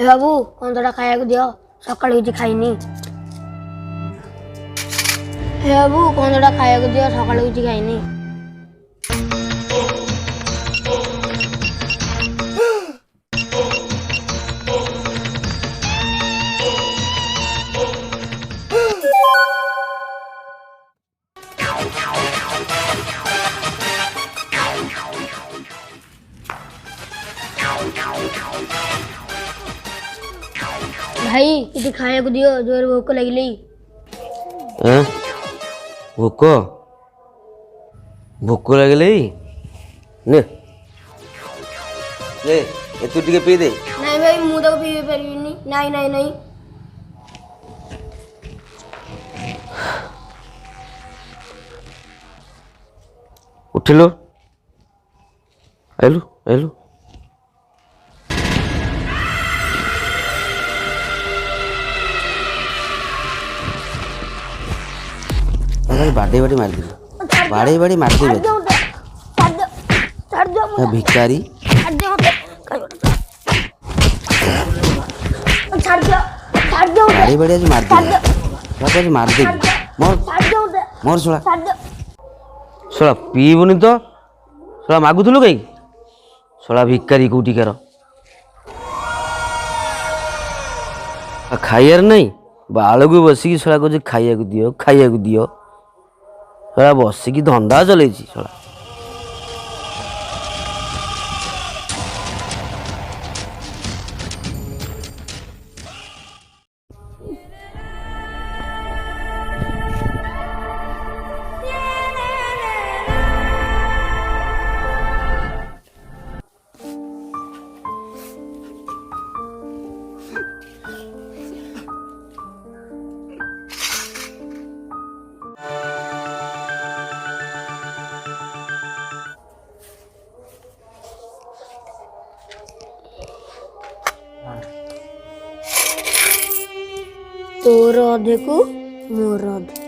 बाबू कौन थोड़ा खाया दियो सकाळ होची खाइनी। हे बाबू कौन थोड़ा खाया दियो सकाळ होची खाइनी। भाई किसी खाया को दियो जोर भूख लगली। भोक भोक लगले ने ले ए तू टिके पी दे। नहीं भाई मुंह तो पी परिनी नहीं नहीं नहीं। उठिलो आइलु आइलु बाड़े बाड़ी मार दिल बाड़े बाड़ी मार दिल भिखारी बाड़े बाड़ी आज मार दिल मार दे मोर मोर सोला सोला पीबुनि तो सोला मागुथुलु कहीं सोला भिखारी कोटिकार खाइयार नहीं बालू बसिकी सोला कह खाइया दियो सोला बसिकी धंदा चलई सोला तोर अधे को मोर अधे।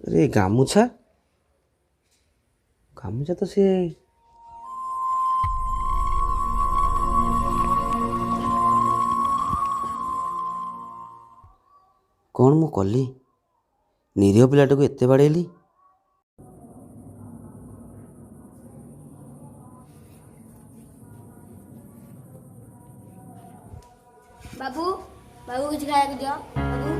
अरे गामुछा गामुछा तो से कौन मु कली निरीह पिलाटा को एते बाड़ेली बाबू बाबू कुछ खाया को दियो बाबू।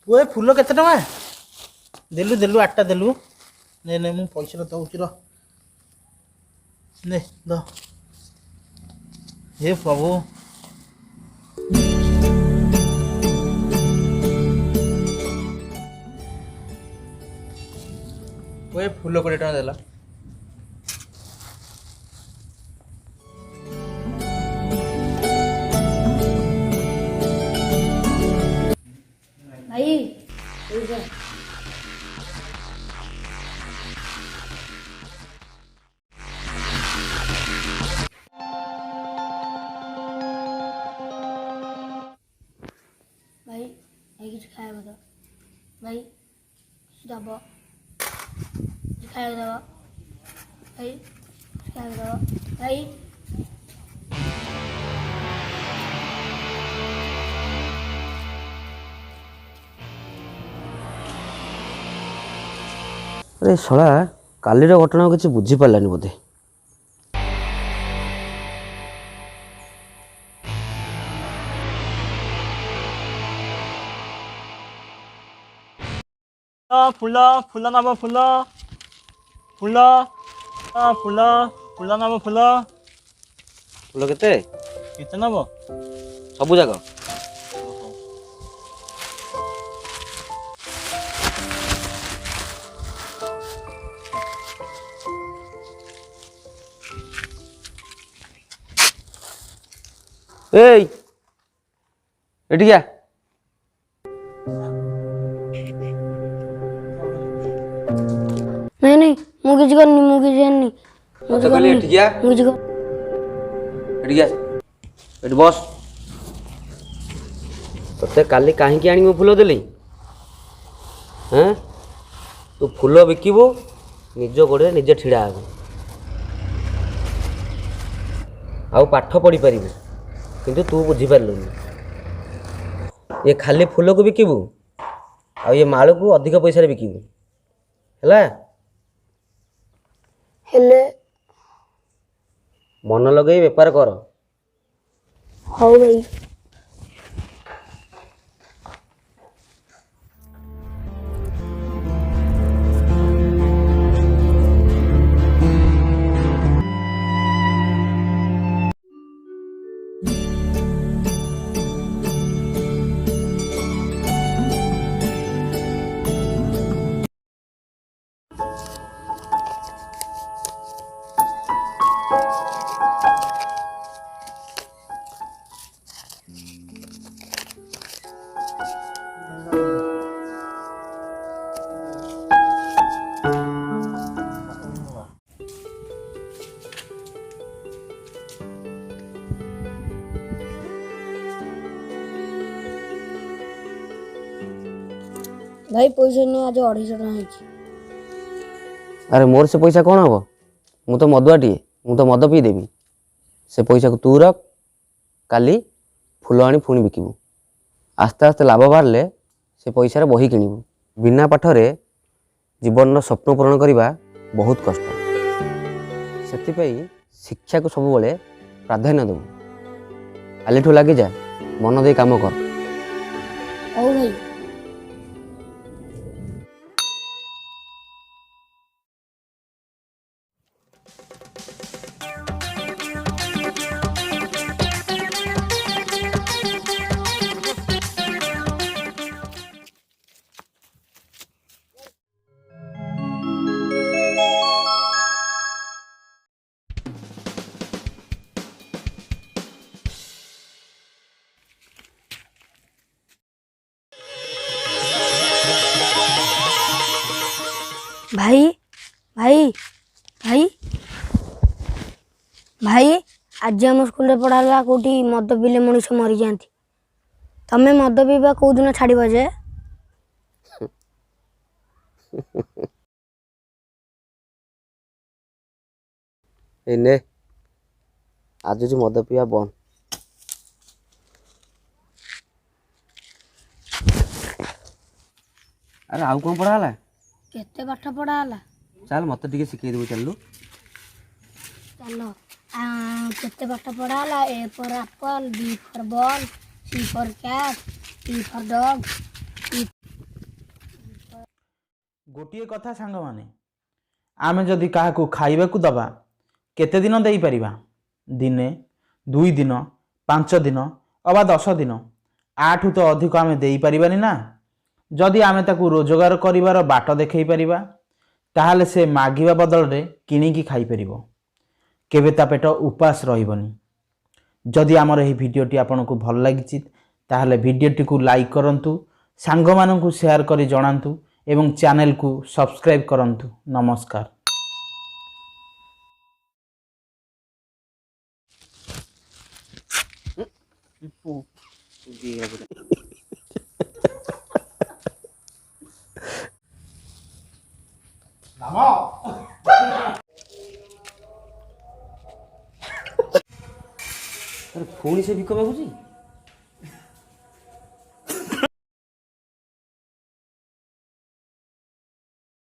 वो फूल केते टका देलु देलु 8टा देलु ने ने मु पैसा दउची र ने द हे प्रभु वो फूल 20 टका देला भाई दब खाइक दब भाई खाइक दब भाई अरे शला कालीर घटना किसी बुझीपारानी बोधे। फुल फुल नब फुल फुल फुल फुल नब फुल फुल केते केते नब सबू जाक एई एटी क्या नहीं मु किसी करनी मु किसी करनी तो कहली एटी क्या मुझे एटी क्या एटी बस तोते काली कहीं आनी फुल देली हाँ तू फुल बिकबू निज गोड़े निजे छिड़ा हे आउ पाठ पढ़ी पारिबू किंतु तू बुझीपारलुनि ये खाली फूल को बिकबू आ ये माल को अधिक पैसा बिकबू है हेले मन लगे बेपार कर। हाँ भाई भाई पैसा नहीं आज 250 टଙ୍କା अरे मोर से पैसा कौन हम मु तो मदुआटी मु तो मद पी देवी से पैसा को तू रख काली फूल आनी पुणी बिकबू आस्ते आस्ते लाभ बाहर से पैसा बही किणु बिना पाठरे जीवन स्वप्न पूरण करने बहुत कष्ट से शिक्षा को सब बड़े प्राधान्य देव काली ठू लगी जा मन दे काम कर। हाँ भाई भाई भाई भाई भाई आज आम स्कूल पढ़ाला कौटी मद पीले मनीष मरी जाती तमें मद पीवा कौ दिन छाड़ जे ने आज जो मद पीवा बंद अरे आउ कौन पढ़ाला केते पाठ पढ़ाला चल मत टिके शिखई देबू चलू चलो केते पाठ पढ़ाला A for apple B for ball C for cat D for dog गोटे कथा सांग माने आमे जदि काहाकू खाइबाकू दबा केते दिन देई परिबा दिने 2 दिन 5 दिन अबा 10 दिन आठू तो अधिक आमे देई परिबानी ना जदि आमे ताकू रोजगार करिवार बाट देखई परिबा ताहाले से मागिबा बदल रे किनिकी खाई परिबो केबे ता पेट उपास रहिबनी। जदि आमर एही भिडियोटी आपनकू भल लागिछि ताहाले भिडियोटी को लाइक करंतु सांग मानकू शेयर करी जणांतु एवं चैनल को सब्सक्राइब करंतु। नमस्कार। ଆରେ ପୁଣି ସେ ଭିକ ମାଗୁଛି।